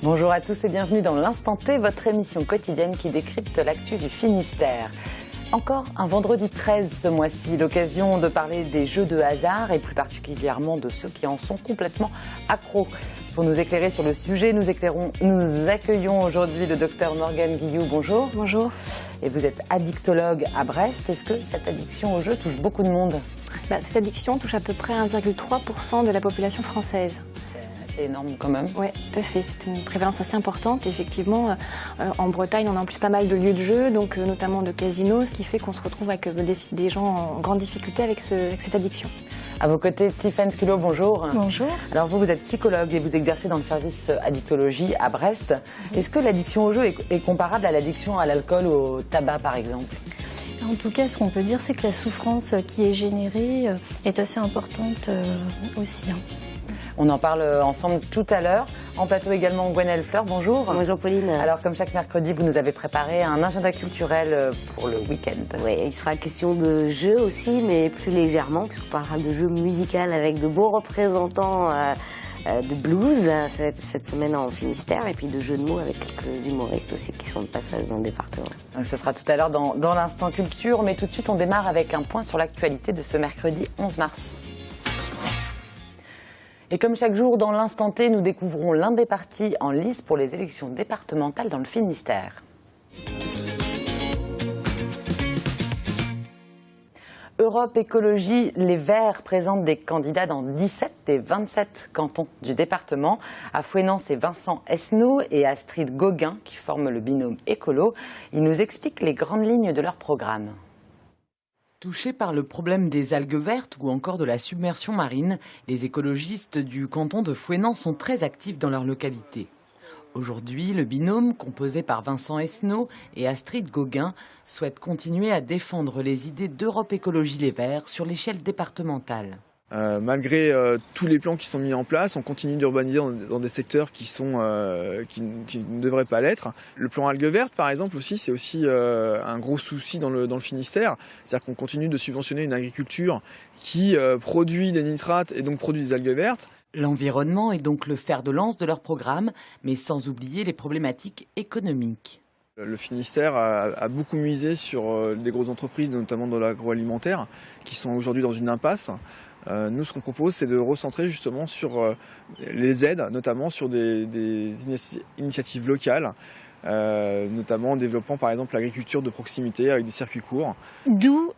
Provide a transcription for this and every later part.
Bonjour à tous et bienvenue dans l'Instant T, votre émission quotidienne qui décrypte l'actu du Finistère. Encore un vendredi 13 ce mois-ci, l'occasion de parler des jeux de hasard et plus particulièrement de ceux qui en sont complètement accros. Pour nous éclairer sur le sujet, nous accueillons aujourd'hui le docteur Morgane Guilloux. Bonjour. Bonjour. Et vous êtes addictologue à Brest. Est-ce que cette addiction au jeu touche beaucoup de monde ? Cette addiction touche à peu près 1,3% de la population française. C'est énorme quand même. Oui, tout à fait. C'est une prévalence assez importante. Effectivement, en Bretagne, on a en plus pas mal de lieux de jeu, donc notamment de casinos, ce qui fait qu'on se retrouve avec des gens en grande difficulté avec cette addiction. À vos côtés, Tiffaine Sculot, bonjour. Bonjour. Alors vous êtes psychologue et vous exercez dans le service addictologie à Brest. Est-ce que l'addiction au jeu est comparable à l'addiction à l'alcool ou au tabac par exemple ? En tout cas, ce qu'on peut dire, c'est que la souffrance qui est générée est assez importante aussi. On en parle ensemble tout à l'heure. En plateau également, Gwenaëlle Fleur, bonjour. Bonjour Pauline. Alors comme chaque mercredi, vous nous avez préparé un agenda culturel pour le week-end. Oui, il sera question de jeux aussi, mais plus légèrement, puisqu'on parlera de jeux musicaux avec de beaux représentants de blues cette semaine en Finistère, et puis de jeux de mots avec quelques humoristes aussi qui sont de passage dans le département. Ce sera tout à l'heure dans l'instant culture, mais tout de suite on démarre avec un point sur l'actualité de ce mercredi 11 mars. Et comme chaque jour, dans l'Instant T, nous découvrons l'un des partis en lice pour les élections départementales dans le Finistère. Europe Écologie Les Verts présente des candidats dans 17 des 27 cantons du département. À Fouesnant, c'est Vincent Esnault et Astrid Gauguin qui forment le binôme écolo. Ils nous expliquent les grandes lignes de leur programme. Touchés par le problème des algues vertes ou encore de la submersion marine, les écologistes du canton de Fouesnant sont très actifs dans leur localité. Aujourd'hui, le binôme, composé par Vincent Esnault et Astrid Gauguin, souhaite continuer à défendre les idées d'Europe Écologie Les Verts sur l'échelle départementale. Malgré tous les plans qui sont mis en place, on continue d'urbaniser dans des secteurs qui ne devraient pas l'être. Le plan algues vertes, par exemple, aussi, c'est aussi un gros souci dans le Finistère. C'est-à-dire qu'on continue de subventionner une agriculture qui produit des nitrates et donc produit des algues vertes. L'environnement est donc le fer de lance de leur programme, mais sans oublier les problématiques économiques. Le Finistère a beaucoup misé sur des grosses entreprises, notamment dans l'agroalimentaire, qui sont aujourd'hui dans une impasse. Nous, ce qu'on propose, c'est de recentrer justement sur les aides, notamment sur des initiatives locales, notamment en développant par exemple l'agriculture de proximité avec des circuits courts. D'où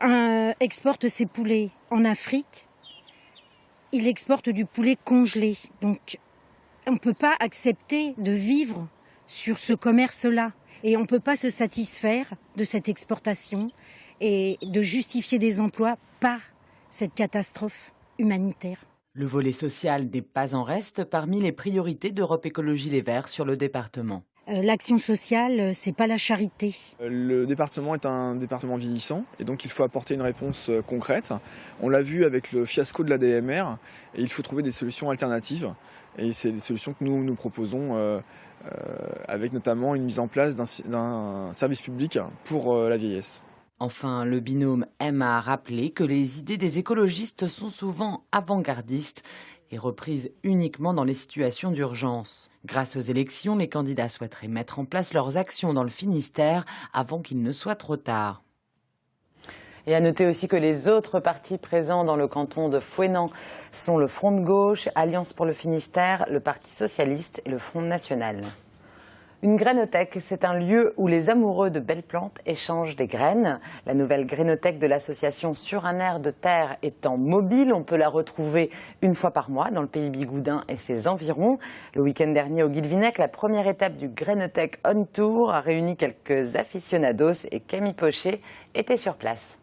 exporte ses poulets en Afrique. Il exporte du poulet congelé. Donc, on ne peut pas accepter de vivre sur ce commerce-là. Et on ne peut pas se satisfaire de cette exportation et de justifier des emplois par cette catastrophe humanitaire. Le volet social n'est pas en reste parmi les priorités d'Europe Écologie Les Verts sur le département. L'action sociale, c'est pas la charité. Le département est un département vieillissant et donc il faut apporter une réponse concrète. On l'a vu avec le fiasco de l'ADMR et il faut trouver des solutions alternatives. Et c'est des solutions que nous proposons avec notamment une mise en place d'un service public pour la vieillesse. Enfin, le binôme aime à rappeler que les idées des écologistes sont souvent avant-gardistes et reprises uniquement dans les situations d'urgence. Grâce aux élections, les candidats souhaiteraient mettre en place leurs actions dans le Finistère avant qu'il ne soit trop tard. Et à noter aussi que les autres partis présents dans le canton de Fouesnant sont le Front de gauche, Alliance pour le Finistère, le Parti socialiste et le Front national. Une grainothèque, c'est un lieu où les amoureux de belles plantes échangent des graines. La nouvelle grainothèque de l'association Sur un air de terre étant mobile, on peut la retrouver une fois par mois dans le pays bigoudin et ses environs. Le week-end dernier au Guilvinec, la première étape du Grainothèque On Tour a réuni quelques aficionados et Camille Pochet était sur place.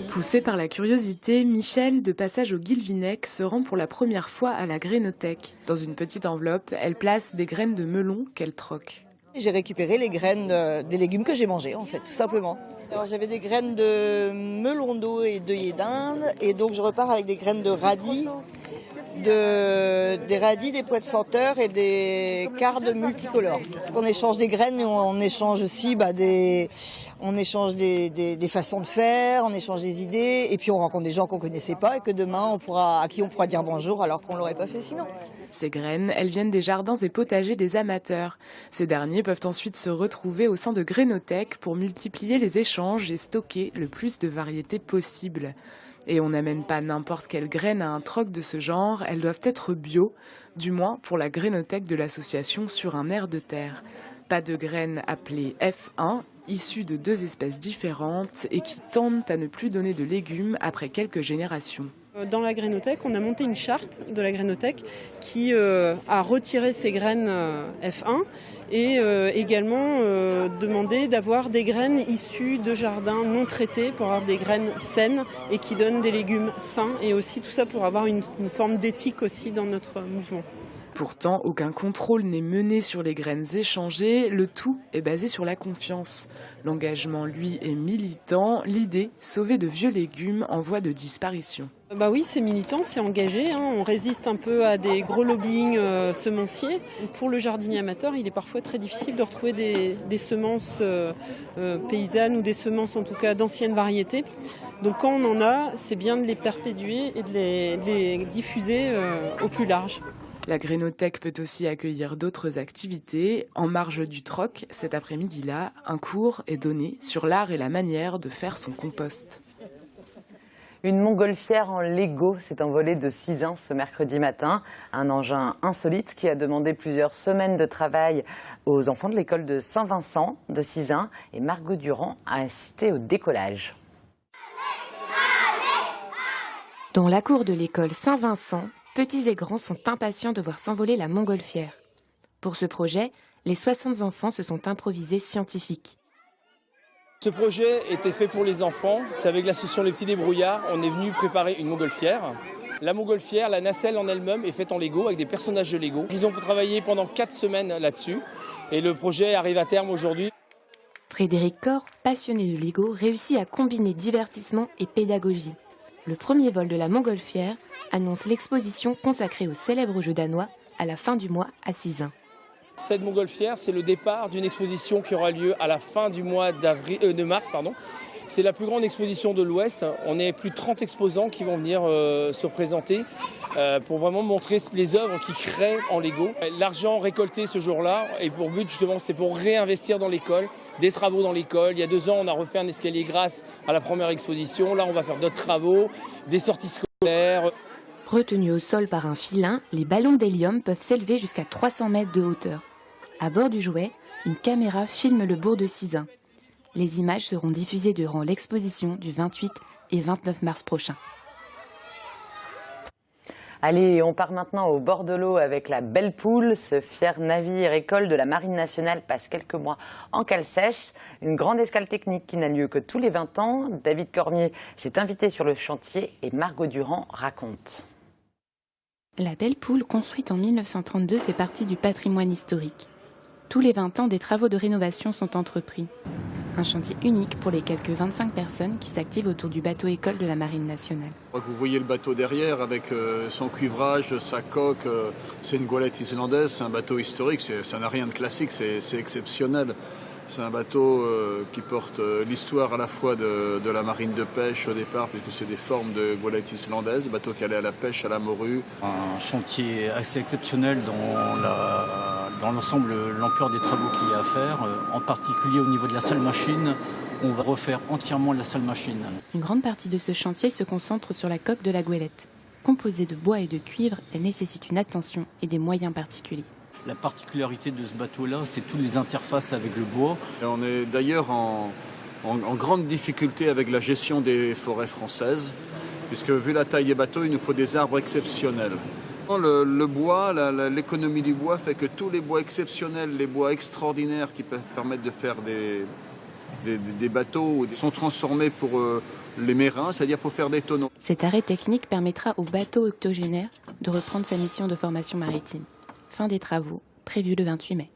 Poussé par la curiosité, Michel, de passage au Guilvinec, se rend pour la première fois à la grainothèque. Dans une petite enveloppe, elle place des graines de melon qu'elle troque. J'ai récupéré les graines des légumes que j'ai mangés, en fait, tout simplement. Alors j'avais des graines de melon d'eau et d'œillet d'Inde, et donc je repars avec des graines de radis, des radis, des pois de senteur et des cardes multicolores. On échange des graines, mais on échange aussi On échange des façons de faire, on échange des idées, et puis on rencontre des gens qu'on ne connaissait pas et que demain, à qui on pourra dire bonjour alors qu'on ne l'aurait pas fait sinon. Ces graines, elles viennent des jardins et potagers des amateurs. Ces derniers peuvent ensuite se retrouver au sein de Grainothèques pour multiplier les échanges et stocker le plus de variétés possible. Et on n'amène pas n'importe quelle graine à un troc de ce genre, elles doivent être bio, du moins pour la Grainothèque de l'association Sur un air de terre. Pas de graines appelées F1, issues de 2 espèces différentes et qui tendent à ne plus donner de légumes après quelques générations. Dans la Grainothèque, on a monté une charte de la Grainothèque qui a retiré ces graines F1 et également demandé d'avoir des graines issues de jardins non traités pour avoir des graines saines et qui donnent des légumes sains et aussi tout ça pour avoir une forme d'éthique aussi dans notre mouvement. Pourtant, aucun contrôle n'est mené sur les graines échangées, le tout est basé sur la confiance. L'engagement, lui, est militant, l'idée, sauver de vieux légumes en voie de disparition. Bah oui, c'est militant, c'est engagé, hein. On résiste un peu à des gros lobbying semenciers. Pour le jardinier amateur, il est parfois très difficile de retrouver des semences paysannes ou des semences en tout cas d'anciennes variétés. Donc quand on en a, c'est bien de les perpétuer et de les diffuser au plus large. La Grainothèque peut aussi accueillir d'autres activités. En marge du troc, cet après-midi-là, un cours est donné sur l'art et la manière de faire son compost. Une montgolfière en Lego s'est envolée de Sizun ce mercredi matin. Un engin insolite qui a demandé plusieurs semaines de travail aux enfants de l'école de Saint-Vincent de Sizun. Et Margot Durand a assisté au décollage. Dans la cour de l'école Saint-Vincent, petits et grands sont impatients de voir s'envoler la montgolfière. Pour ce projet, les 60 enfants se sont improvisés scientifiques. Ce projet était fait pour les enfants. C'est avec l'association Les Petits Débrouillards. On est venu préparer une montgolfière. La montgolfière, la nacelle en elle-même est faite en Lego avec des personnages de Lego. Ils ont travaillé pendant 4 semaines là-dessus et le projet arrive à terme aujourd'hui. Frédéric Corr, passionné de Lego, réussit à combiner divertissement et pédagogie. Le premier vol de la montgolfière annonce l'exposition consacrée au célèbre jeu danois à la fin du mois à Sizun. Cette montgolfière, c'est le départ d'une exposition qui aura lieu à la fin du mois de mars. C'est la plus grande exposition de l'Ouest. On est plus de 30 exposants qui vont venir se présenter pour vraiment montrer les œuvres qu'ils créent en Lego. L'argent récolté ce jour-là, et pour but justement, c'est pour réinvestir dans l'école, des travaux dans l'école. Il y a 2 ans, on a refait un escalier grâce à la première exposition. Là, on va faire d'autres travaux, des sorties scolaires. Retenus au sol par un filin, les ballons d'hélium peuvent s'élever jusqu'à 300 mètres de hauteur. À bord du jouet, une caméra filme le bourg de Sizun. Les images seront diffusées durant l'exposition du 28 et 29 mars prochain. Allez, on part maintenant au bord de l'eau avec la Belle Poule. Ce fier navire-école de la Marine nationale passe quelques mois en cale sèche. Une grande escale technique qui n'a lieu que tous les 20 ans. David Cormier s'est invité sur le chantier et Margot Durand raconte. La Belle Poule, construite en 1932, fait partie du patrimoine historique. Tous les 20 ans, des travaux de rénovation sont entrepris. Un chantier unique pour les quelques 25 personnes qui s'activent autour du bateau-école de la Marine nationale. Vous voyez le bateau derrière avec son cuivrage, sa coque, c'est une goélette islandaise, c'est un bateau historique, ça n'a rien de classique, c'est exceptionnel. C'est un bateau qui porte l'histoire à la fois de la marine de pêche au départ, puisque c'est des formes de goélettes islandaises, bateau qui allait à la pêche, à la morue. Un chantier assez exceptionnel dans l'ensemble, l'ampleur des travaux qu'il y a à faire, en particulier au niveau de la salle machine. On va refaire entièrement la salle machine. Une grande partie de ce chantier se concentre sur la coque de la goélette. Composée de bois et de cuivre, elle nécessite une attention et des moyens particuliers. La particularité de ce bateau-là, c'est toutes les interfaces avec le bois. Et on est d'ailleurs en grande difficulté avec la gestion des forêts françaises, puisque vu la taille des bateaux, il nous faut des arbres exceptionnels. Le bois, l'économie du bois fait que tous les bois exceptionnels, les bois extraordinaires qui peuvent permettre de faire des bateaux sont transformés pour les mérins, c'est-à-dire pour faire des tonneaux. Cet arrêt technique permettra au bateau octogénaire de reprendre sa mission de formation maritime. Fin des travaux, prévue le 28 mai.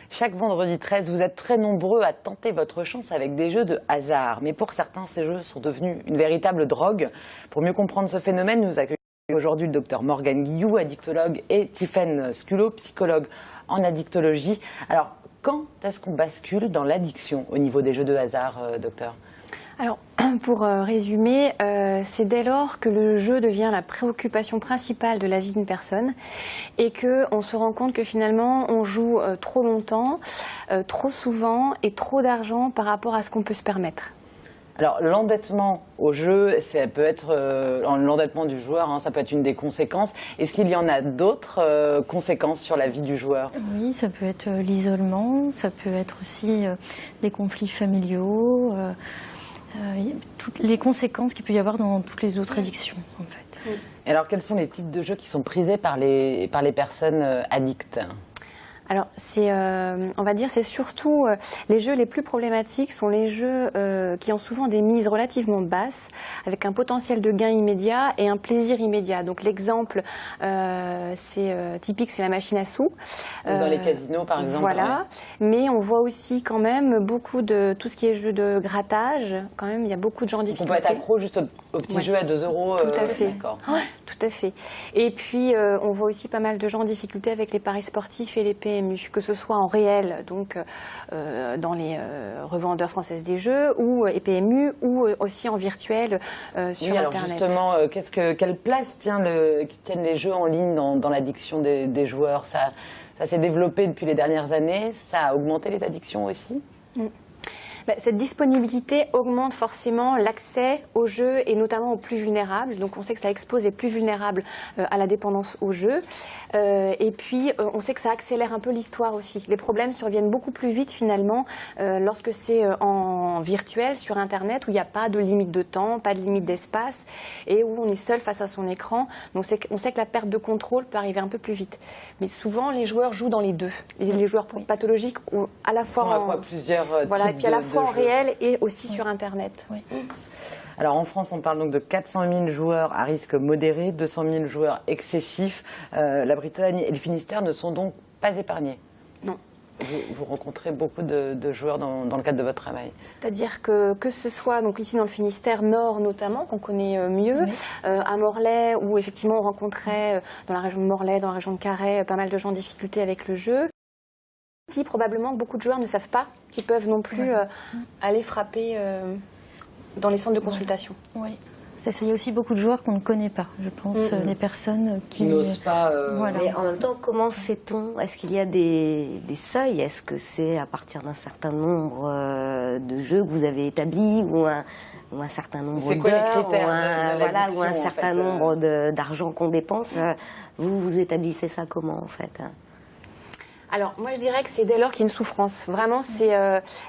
Chaque vendredi 13, vous êtes très nombreux à tenter votre chance avec des jeux de hasard. Mais pour certains, ces jeux sont devenus une véritable drogue. Pour mieux comprendre ce phénomène, nous accueillons aujourd'hui le docteur Morgane Guillou, addictologue, et Tiffaine Sculot, psychologue en addictologie. Alors, quand est-ce qu'on bascule dans l'addiction au niveau des jeux de hasard, docteur ? Alors, pour résumer, c'est dès lors que le jeu devient la préoccupation principale de la vie d'une personne et qu'on se rend compte que finalement on joue trop longtemps, trop souvent et trop d'argent par rapport à ce qu'on peut se permettre. Alors l'endettement au jeu, ça peut être l'endettement du joueur, hein, ça peut être une des conséquences. Est-ce qu'il y en a d'autres conséquences sur la vie du joueur ? Oui, ça peut être l'isolement, ça peut être aussi des conflits familiaux, toutes les conséquences qu'il peut y avoir dans toutes les autres addictions, en fait. Et alors, quels sont les types de jeux qui sont prisés par les personnes addictes ? Alors, on va dire, c'est surtout les jeux les plus problématiques sont les jeux qui ont souvent des mises relativement basses, avec un potentiel de gain immédiat et un plaisir immédiat. Donc, l'exemple typique, c'est la machine à sous. Dans les casinos, par exemple. Voilà. Ouais. Mais on voit aussi quand même beaucoup de tout ce qui est jeu de grattage. Quand même, il y a beaucoup de gens en difficulté. On peut être accro juste au petit jeu à 2 €. Tout à fait. D'accord. Ouais, tout à fait. Et puis, on voit aussi pas mal de gens en difficulté avec les paris sportifs et les PMU, que ce soit en réel, donc dans les revendeurs françaises des jeux, ou PMU, ou aussi en virtuel sur alors Internet. Justement, quelle place tiennent les jeux en ligne dans l'addiction des joueurs ? Ça s'est développé depuis les dernières années, ça a augmenté les addictions aussi ? Cette disponibilité augmente forcément l'accès aux jeux et notamment aux plus vulnérables. Donc on sait que ça expose les plus vulnérables à la dépendance aux jeux. Et puis on sait que ça accélère un peu l'histoire aussi. Les problèmes surviennent beaucoup plus vite finalement lorsque c'est en virtuel sur Internet où il n'y a pas de limite de temps, pas de limite d'espace et où on est seul face à son écran. Donc on sait que la perte de contrôle peut arriver un peu plus vite. Mais souvent les joueurs jouent dans les deux. Et les joueurs pathologiques ont à la fois plusieurs voilà, et puis à la fois en jeux. Réel et aussi sur Internet. Oui. Alors en France, on parle donc de 400 000 joueurs à risque modéré, 200 000 joueurs excessifs. La Bretagne et le Finistère ne sont donc pas épargnés. Non. Vous rencontrez beaucoup de joueurs dans le cadre de votre travail. C'est-à-dire que ce soit donc ici dans le Finistère Nord notamment, qu'on connaît mieux, oui. À Morlaix, où effectivement on rencontrait dans la région de Morlaix, dans la région de Carhaix, pas mal de gens en difficulté avec le jeu. Probablement que beaucoup de joueurs ne savent pas qu'ils peuvent non plus aller frapper dans les centres de consultation. Oui. Il y a aussi beaucoup de joueurs qu'on ne connaît pas, je pense, des personnes qui n'osent pas. Voilà. Mais en même temps, comment sait-on ? Est-ce qu'il y a des seuils ? Est-ce que c'est à partir d'un certain nombre de jeux que vous avez établis ou un certain nombre d'heures ou un certain nombre d'argent qu'on dépense vous établissez ça comment en fait ? Alors, moi, je dirais que c'est dès lors qu'il y a une souffrance. Vraiment, c'est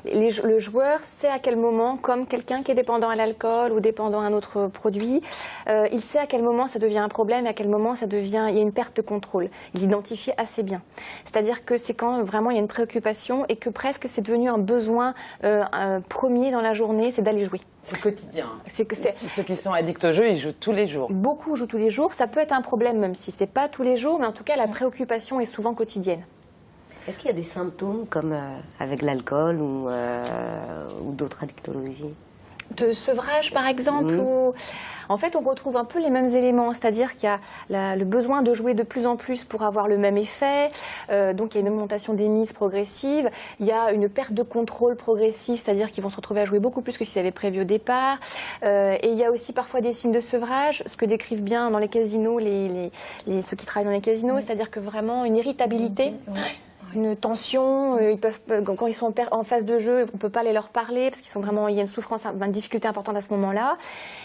le joueur sait à quel moment, comme quelqu'un qui est dépendant à l'alcool ou dépendant à un autre produit, il sait à quel moment ça devient un problème et à quel moment il y a une perte de contrôle. Il l'identifie assez bien. C'est-à-dire que c'est quand vraiment il y a une préoccupation et que presque c'est devenu un besoin premier dans la journée, c'est d'aller jouer. C'est quotidien. Ceux qui sont addicts au jeu, ils jouent tous les jours. Beaucoup jouent tous les jours. Ça peut être un problème, même si c'est pas tous les jours, mais en tout cas, la préoccupation est souvent quotidienne. Est-ce qu'il y a des symptômes comme avec l'alcool ou d'autres addictologies ? De sevrage, par exemple, où en fait on retrouve un peu les mêmes éléments, c'est-à-dire qu'il y a le besoin de jouer de plus en plus pour avoir le même effet, donc il y a une augmentation des mises progressive, il y a une perte de contrôle progressive, c'est-à-dire qu'ils vont se retrouver à jouer beaucoup plus que s'ils avaient prévu au départ, et il y a aussi parfois des signes de sevrage, ce que décrivent bien dans les casinos ceux qui travaillent dans les casinos, c'est-à-dire que vraiment une irritabilité. Une tension, quand ils sont en phase de jeu, on ne peut pas aller leur parler parce il y a une souffrance, une difficulté importante à ce moment-là.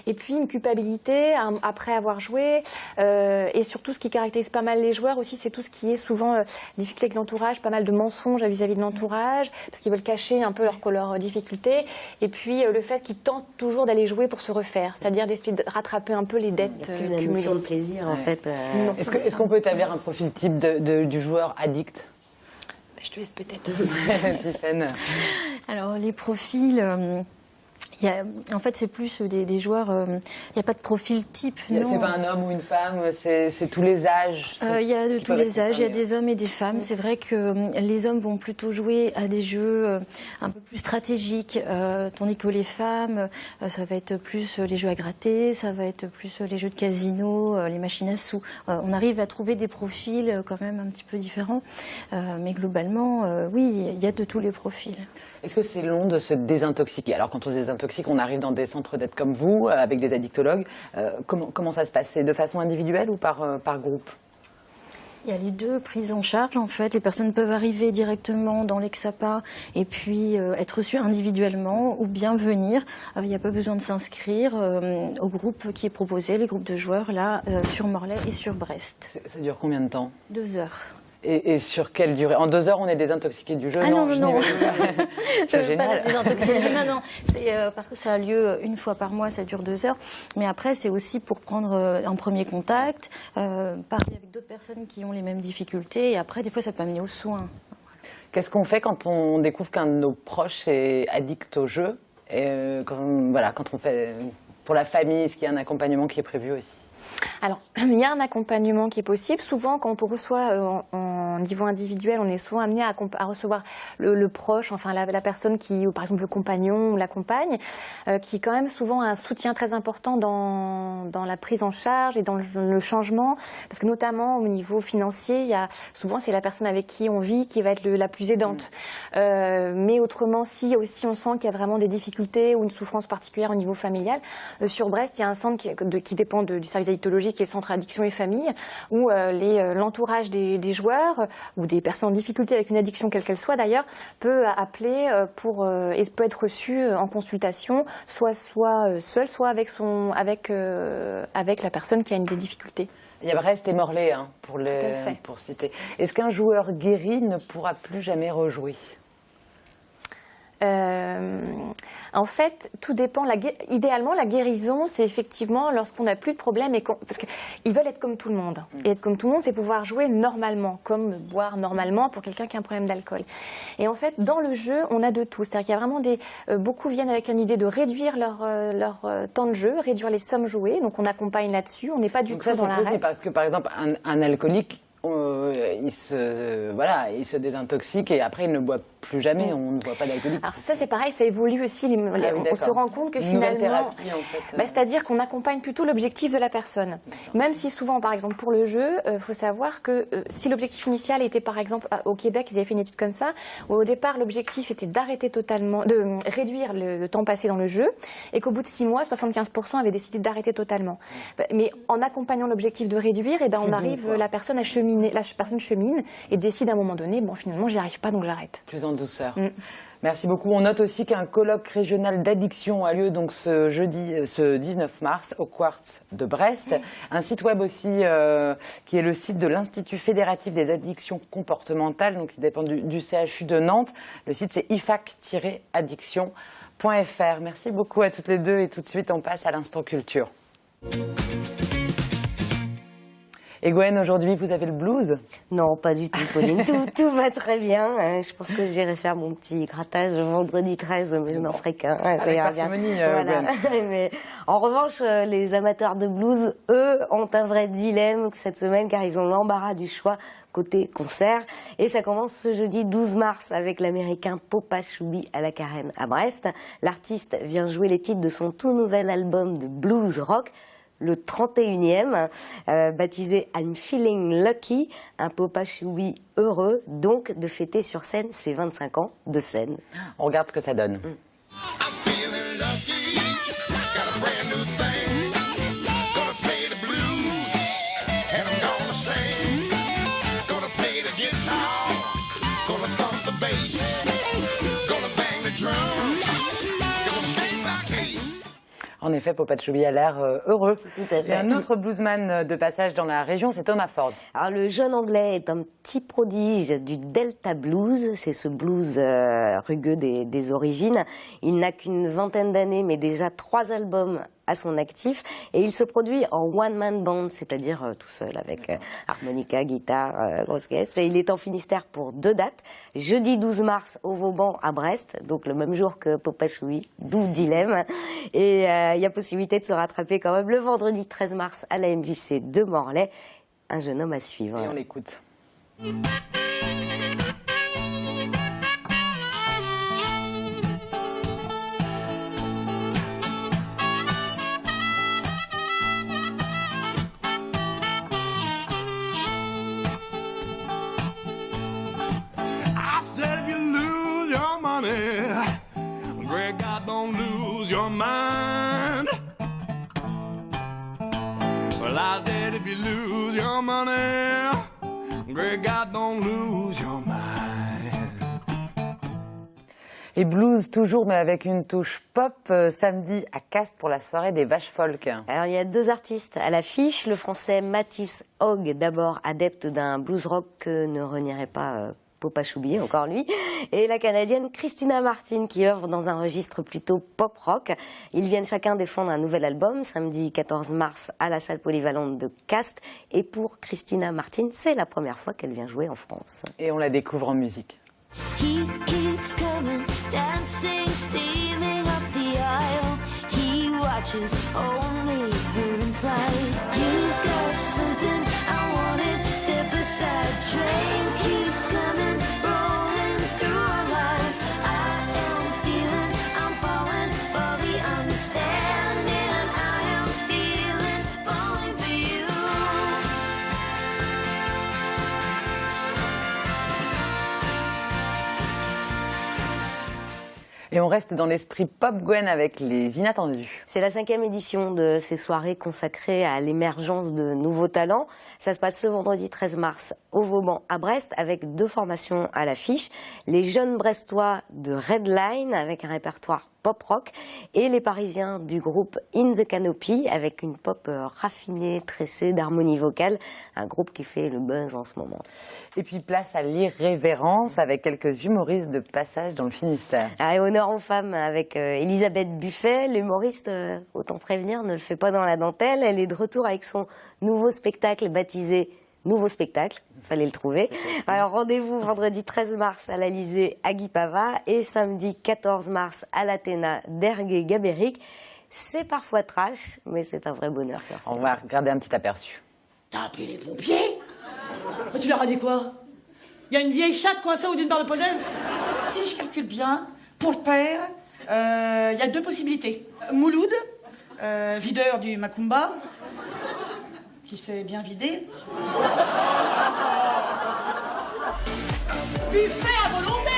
Et puis une culpabilité après avoir joué. Et surtout, ce qui caractérise pas mal les joueurs aussi, c'est tout ce qui est souvent difficulté avec l'entourage, pas mal de mensonges vis-à-vis de l'entourage, parce qu'ils veulent cacher un peu leur difficulté. Et puis le fait qu'ils tentent toujours d'aller jouer pour se refaire, c'est-à-dire d'essayer de rattraper un peu les dettes cumulées. Il y a plus la notion de plaisir en fait. Est-ce qu'on peut établir un profil type du joueur addict ? Je te laisse peut-être. Stéphane. Alors les profils, il En fait, c'est plus des joueurs. Il n'y a pas de profil type. C'est pas un homme ou une femme, c'est tous les âges. Il y a de tous les âges, il y a des hommes et des femmes. C'est vrai que les hommes vont plutôt jouer à des jeux un peu plus stratégiques, tandis que les femmes, ça va être plus les jeux à gratter, ça va être plus les jeux de casino, les machines à sous. On arrive à trouver des profils quand même un petit peu différents, mais globalement, oui, il y a de tous les profils. Est-ce que c'est long de se désintoxiquer? Alors quand on se désintoxique, on arrive dans des centres d'aide comme vous, avec des addictologues. Comment ça se passe? C'est de façon individuelle ou par groupe? Il y a les deux prises en charge en fait. Les personnes peuvent arriver directement dans l'Exapa et puis être reçues individuellement ou bien venir. Il n'y a pas besoin de s'inscrire au groupe qui est proposé, les groupes de joueurs là sur Morlaix et sur Brest. Ça dure combien de temps? 2 heures. Et sur quelle durée? En 2 heures, on est désintoxiqué du jeu? Ah non. C'est génial. Pas la désintoxication. Non. Par contre, ça a lieu 1 fois par mois, ça dure 2 heures. Mais après, c'est aussi pour prendre un premier contact, parler avec d'autres personnes qui ont les mêmes difficultés. Et après, des fois, ça peut amener aux soins. Qu'est-ce qu'on fait quand on découvre qu'un de nos proches est addict au jeu? Quand on fait pour la famille, est-ce qu'il y a un accompagnement qui est prévu aussi? Alors, il y a un accompagnement qui est possible. Souvent, quand on reçoit en niveau individuel, on est souvent amené à recevoir le proche, enfin la personne qui, ou par exemple le compagnon ou la compagne, qui est quand même souvent un soutien très important dans la prise en charge et dans le changement. Parce que notamment au niveau financier, souvent c'est la personne avec qui on vit qui va être la plus aidante. Mais autrement, si aussi on sent qu'il y a vraiment des difficultés ou une souffrance particulière au niveau familial, sur Brest, il y a un centre qui dépend du service d'addictologie, qui est le centre addiction et famille, où l'entourage des joueurs ou des personnes en difficulté avec une addiction, quelle qu'elle soit d'ailleurs, peut appeler et peut être reçu en consultation, soit seul, soit avec la personne qui a des difficultés. Il y a Brest et Morlaix, pour citer. Est-ce qu'un joueur guéri ne pourra plus jamais rejouer? En fait, tout dépend. Idéalement, la guérison, c'est effectivement lorsqu'on n'a plus de problème parce qu'ils veulent être comme tout le monde. Et être comme tout le monde, c'est pouvoir jouer normalement, comme boire normalement pour quelqu'un qui a un problème d'alcool. Et en fait, dans le jeu, on a de tout. C'est-à-dire qu'il y a vraiment beaucoup viennent avec une idée de réduire leur temps de jeu, réduire les sommes jouées. Donc, on accompagne là-dessus. On n'est pas du tout dans la règle. Parce que, par exemple, un alcoolique, il se désintoxique et après il ne boit plus jamais, on ne voit pas d'alcoolique. Alors ça c'est pareil, ça évolue aussi, on se rend compte que finalement, thérapie, en fait. C'est-à-dire qu'on accompagne plutôt l'objectif de la personne. Même si souvent, par exemple pour le jeu, faut savoir que si l'objectif initial était par exemple, au Québec ils avaient fait une étude comme ça, où au départ l'objectif était d'arrêter totalement, de réduire le temps passé dans le jeu, et qu'au bout de 6 mois, 75% avaient décidé d'arrêter totalement. Mais en accompagnant l'objectif de réduire, on arrive, la personne chemine et décide à un moment donné, finalement j'y arrive pas donc j'arrête. Plus en douceur. Merci beaucoup. On note aussi qu'un colloque régional d'addiction a lieu donc ce 19 mars au Quartz de Brest. Un site web aussi qui est le site de l'Institut fédératif des addictions comportementales, donc qui dépend du CHU de Nantes. Le site c'est ifac-addiction.fr. Merci beaucoup à toutes les deux et tout de suite on passe à l'instant culture. Et Gwen, aujourd'hui, vous avez le blues? Non, pas du tout, Pauline. Tout va très bien. Je pense que j'irai faire mon petit grattage vendredi 13, mais je n'en ferai qu'un. Ça ira bien. Voilà. Mais, en revanche, les amateurs de blues, eux, ont un vrai dilemme cette semaine, car ils ont l'embarras du choix côté concert. Et ça commence ce jeudi 12 mars avec l'américain Popa Chubby à la Carène à Brest. L'artiste vient jouer les titres de son tout nouvel album de blues rock, le 31e, baptisé I'm Feeling Lucky, un Popa Chubby heureux, donc de fêter sur scène ses 25 ans de scène. On regarde ce que ça donne. En effet, Popa Chubby a l'air heureux. Tout à fait. Il y a un autre bluesman de passage dans la région, c'est Thomas Ford. Alors, le jeune Anglais est un petit prodige du Delta Blues. C'est ce blues rugueux des origines. Il n'a qu'une vingtaine d'années, mais déjà 3 albums à son actif et il se produit en one-man band, c'est-à-dire tout seul avec harmonica, guitare, grosse caisse. Et il est en Finistère pour 2 dates. Jeudi 12 mars au Vauban à Brest, donc le même jour que Popachouï, d'où dilemme. Et il y a possibilité de se rattraper quand même le vendredi 13 mars à la MJC de Morlaix. Un jeune homme à suivre. Et on l'écoute. Great God, don't lose your mind. Well, I said if you lose your money, great God, don't lose your mind. Et blues toujours, mais avec une touche pop, samedi à Castres pour la soirée des Vaches Folk. Alors il y a 2 artistes à l'affiche, le français Mathis Hogg, d'abord adepte d'un blues rock que ne renierait pas Popachoubi, encore lui, et la Canadienne Christina Martin qui œuvre dans un registre plutôt pop-rock. Ils viennent chacun défendre un nouvel album, samedi 14 mars à la salle polyvalente de Castres. Et pour Christina Martin, c'est la première fois qu'elle vient jouer en France. Et on la découvre en musique. He keeps coming, dancing, steaming up the aisle. He watches only her in flight. You got something I wanted, step aside, train keeps coming, rolling through our lives. I am feeling, I'm falling for the understanding. I am feeling, falling for you. Et on reste dans l'esprit pop, Gwen, avec les Inattendus. C'est la 5e édition de ces soirées consacrées à l'émergence de nouveaux talents. Ça se passe ce vendredi 13 mars au Vauban à Brest avec 2 formations à l'affiche. Les jeunes Brestois de Redline avec un répertoire pop-rock et les Parisiens du groupe In the Canopy avec une pop raffinée, tressée d'harmonie vocale. Un groupe qui fait le buzz en ce moment. Et puis place à l'irrévérence avec quelques humoristes de passage dans le Finistère. Ah, et honneur aux femmes avec Elisabeth Buffet. L'humoriste, autant prévenir, ne le fait pas dans la dentelle. Elle est de retour avec son nouveau spectacle baptisé Nouveau spectacle, fallait le trouver. Alors rendez-vous vendredi 13 mars à l'Alizé à Guipava et samedi 14 mars à l'Athéna d'Ergué-Gabéric. C'est parfois trash, mais c'est un vrai bonheur sur scène. On va regarder un petit aperçu. T'as appelé les pompiers? Mais tu leur as dit quoi? Il y a une vieille chatte coincée au d'une barre de police. Si je calcule bien, pour le père, il y a 2 possibilités. Mouloud, videur du Macumba, qui s'est bien vidé. Buffet à volonté!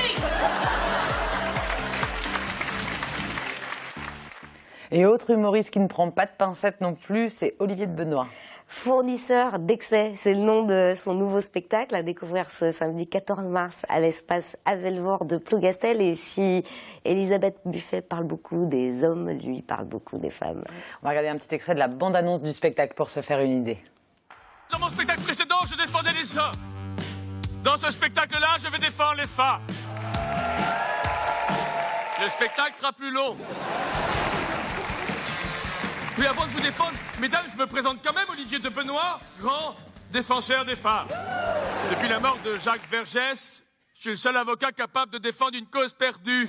Et autre humoriste qui ne prend pas de pincettes non plus, c'est Olivier de Benoît. Fournisseur d'excès, c'est le nom de son nouveau spectacle à découvrir ce samedi 14 mars à l'espace Avelvore de Plougastel. Et si Elisabeth Buffet parle beaucoup des hommes, lui parle beaucoup des femmes. On va regarder un petit extrait de la bande-annonce du spectacle pour se faire une idée. Dans mon spectacle précédent, je défendais les hommes. Dans ce spectacle-là, je vais défendre les femmes. Le spectacle sera plus long. Oui, avant de vous défendre, mesdames, je me présente quand même, Olivier de Benoît, grand défenseur des femmes. Depuis la mort de Jacques Vergès, je suis le seul avocat capable de défendre une cause perdue.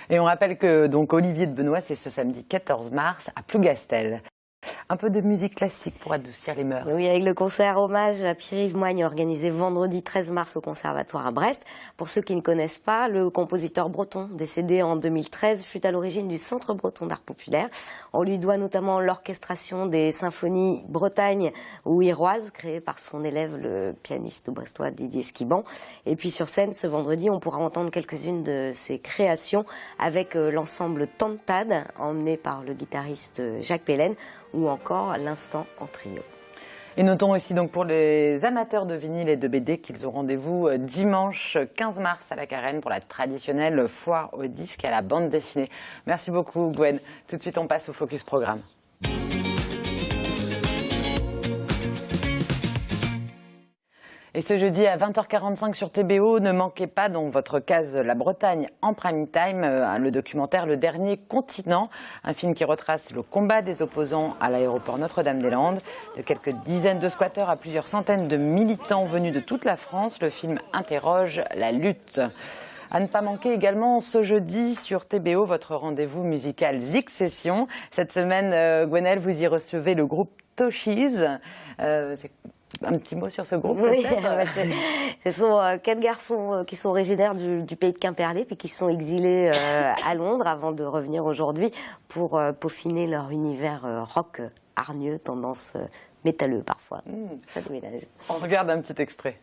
Et on rappelle que donc Olivier de Benoît, c'est ce samedi 14 mars à Plougastel. Un peu de musique classique pour adoucir les mœurs. Oui, avec le concert hommage à Pierre-Yves Moigne organisé vendredi 13 mars au Conservatoire à Brest. Pour ceux qui ne connaissent pas, le compositeur breton décédé en 2013 fut à l'origine du Centre breton d'art populaire. On lui doit notamment l'orchestration des symphonies Bretagne ou Iroise, créées par son élève, le pianiste brestois Didier Skiban. Et puis sur scène, ce vendredi, on pourra entendre quelques-unes de ses créations avec l'ensemble Tantad, emmené par le guitariste Jacques Pélène, ou encore l'instant en trio. Et notons aussi donc pour les amateurs de vinyle et de BD qu'ils ont rendez-vous dimanche 15 mars à la Carène pour la traditionnelle foire au disque et à la bande dessinée. Merci beaucoup Gwen. Tout de suite on passe au Focus Programme. Et ce jeudi à 20h45 sur TBO, ne manquez pas donc votre case La Bretagne en prime time, le documentaire Le Dernier Continent, un film qui retrace le combat des opposants à l'aéroport Notre-Dame-des-Landes. De quelques dizaines de squatteurs à plusieurs centaines de militants venus de toute la France, le film interroge la lutte. À ne pas manquer également ce jeudi sur TBO, votre rendez-vous musical Zik Session. Cette semaine, Gwenaëlle, vous y recevez le groupe Toshiz. C'est un petit mot sur ce groupe, oui, peut-être. ce sont 4 garçons qui sont originaires du pays de Quimperlé, puis qui sont exilés à Londres avant de revenir aujourd'hui pour peaufiner leur univers rock hargneux, tendance métalleux parfois. Ça déménage. On regarde un petit extrait.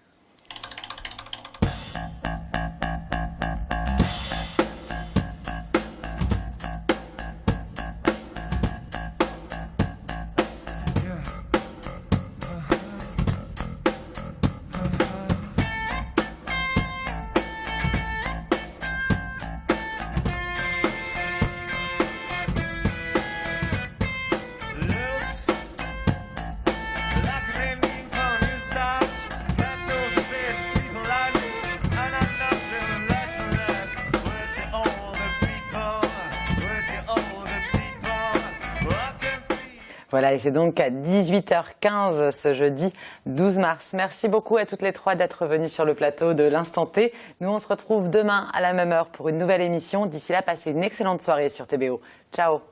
Voilà, et c'est donc à 18h15 ce jeudi 12 mars. Merci beaucoup à toutes les trois d'être venues sur le plateau de l'Instant T. Nous, on se retrouve demain à la même heure pour une nouvelle émission. D'ici là, passez une excellente soirée sur TBO. Ciao.